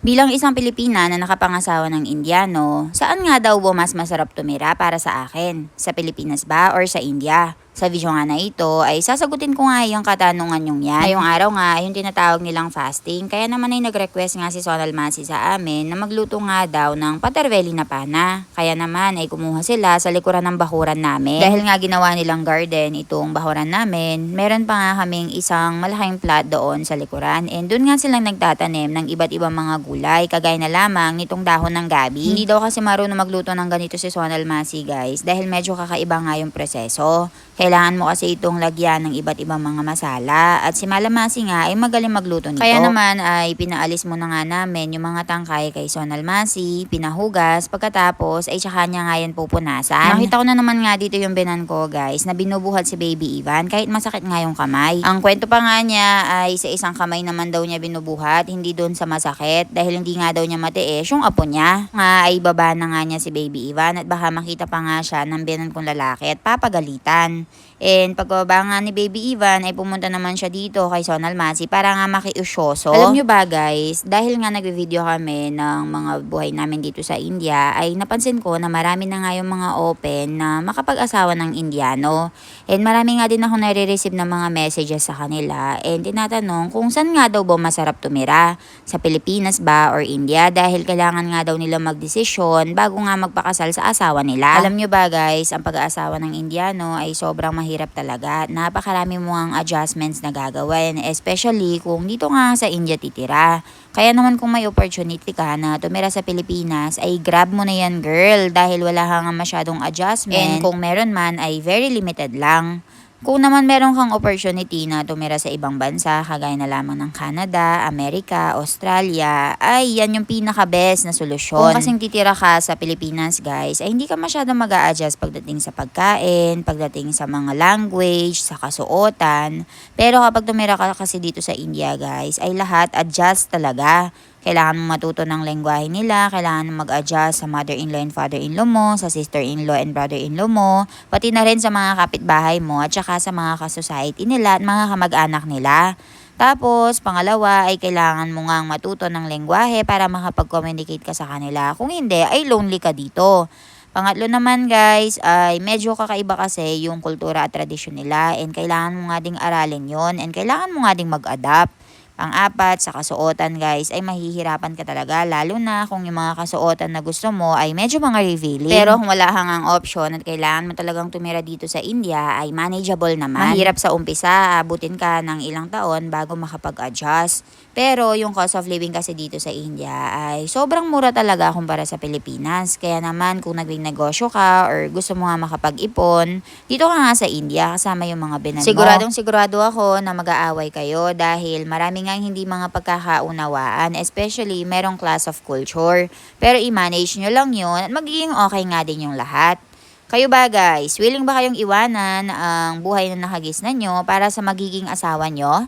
Bilang isang Pilipina na nakapangasawa ng Indiano, saan nga daw ba mas masarap tumira para sa akin? Sa Pilipinas ba or sa India? Sa video nga na ito ay sasagutin ko nga yung katanungan yung yan. Ngayong araw nga yung tinatawag nilang fasting, kaya naman ay nag-request nga si Sonal Masi sa amin na magluto nga daw ng patervelli na pana. Kaya naman ay kumuha sila sa likuran ng bakuran namin. Dahil nga ginawa nilang garden itong bakuran namin, meron pa nga kaming isang malaking plot doon sa likuran and doon nga silang nagtatanim ng iba't ibang mga gulay kagaya na lamang nitong dahon ng gabi. Hindi daw kasi marunong magluto ng ganito si Sonal Masi guys dahil medyo kakaiba nga yung proseso. Kailangan mo kasi itong lagyan ng iba't ibang mga masala at si Malamasi nga ay magaling magluto nito. Kaya naman ay pinaalis muna nga namin yung mga tangkay kay Sonal Masi, pinahugas, pagkatapos ay tsaka niya nga yan pupunasan. Nakita ko na naman nga dito yung binan ko guys na binubuhat si Baby Ivan kahit masakit nga yung kamay. Ang kwento pa nga niya ay sa isang kamay naman daw niya binubuhat, hindi doon sa masakit dahil hindi nga daw niya matiis yung apo niya. Nga ay baba na nga niya si Baby Ivan at baka makita pa nga siya ng binan kong lalaki at papagalitan. And pagbaba nga ni Baby Ivan ay pumunta naman siya dito kay Sonal Masi para nga makiusyoso. Alam nyo ba guys, dahil nga nagve-video kami ng mga buhay namin dito sa India, ay napansin ko na marami na nga yung mga open na makapag-asawa ng Indiano. And marami nga din ako nare-receive ng mga messages sa kanila and tinatanong kung saan nga daw ba masarap tumira, sa Pilipinas ba or India, dahil kailangan nga daw nila magdesisyon bago nga magpakasal sa asawa nila. Alam nyo ba guys, ang pag-aasawa ng Indiano ay sobrang mahirap talaga. Napakarami mo ang adjustments na gagawin, especially kung dito nga sa India titira. Kaya naman kung may opportunity ka na tumira sa Pilipinas, ay grab mo na yan girl dahil wala kang masyadong adjustment. And kung meron man ay very limited lang. Kung naman meron kang opportunity na tumira sa ibang bansa, kagaya na lamang ng Canada, Amerika, Australia, ay yan yung pinaka-best na solusyon. Kung kasing titira ka sa Pilipinas guys, ay hindi ka masyadong mag-a-adjust pagdating sa pagkain, pagdating sa mga language, sa kasuotan. Pero kapag tumira ka kasi dito sa India guys, ay lahat adjust talaga. Kailangan mo matuto ng lengguwahe nila, kailangan mo mag-adjust sa mother-in-law and father-in-law mo, sa sister-in-law and brother-in-law mo, pati na rin sa mga kapitbahay mo at saka sa mga ka-society nila at mga kamag-anak nila. Tapos, pangalawa ay kailangan mo ngang matuto ng lengguwahe para makapag-communicate ka sa kanila. Kung hindi, ay lonely ka dito. Pangatlo naman guys, ay medyo kakaiba kasi yung kultura at tradisyon nila and kailangan mo nga ding aralin yon and kailangan mo nga ding mag-adapt. Pang-apat, sa kasuotan guys, ay mahihirapan ka talaga lalo na kung yung mga kasuotan na gusto mo ay medyo mga revealing. Pero kung wala kang ang option at kailangan mo talagang tumira dito sa India ay manageable naman. Mahirap sa umpisa, abutin ka ng ilang taon bago makapag-adjust. Pero yung cost of living kasi dito sa India ay sobrang mura talaga kumpara sa Pilipinas. Kaya naman kung naging-negosyo ka or gusto mo nga makapag-ipon, dito ka nga sa India kasama yung mga binan mo. Siguradong sigurado ako na mag-aaway kayo dahil marami nga hindi mga pagkakaunawaan, especially merong class of culture. Pero i-manage nyo lang yun at magiging okay nga din yung lahat. Kayo ba guys, willing ba kayong iwanan ang buhay na nakagisnan nyo para sa magiging asawa nyo?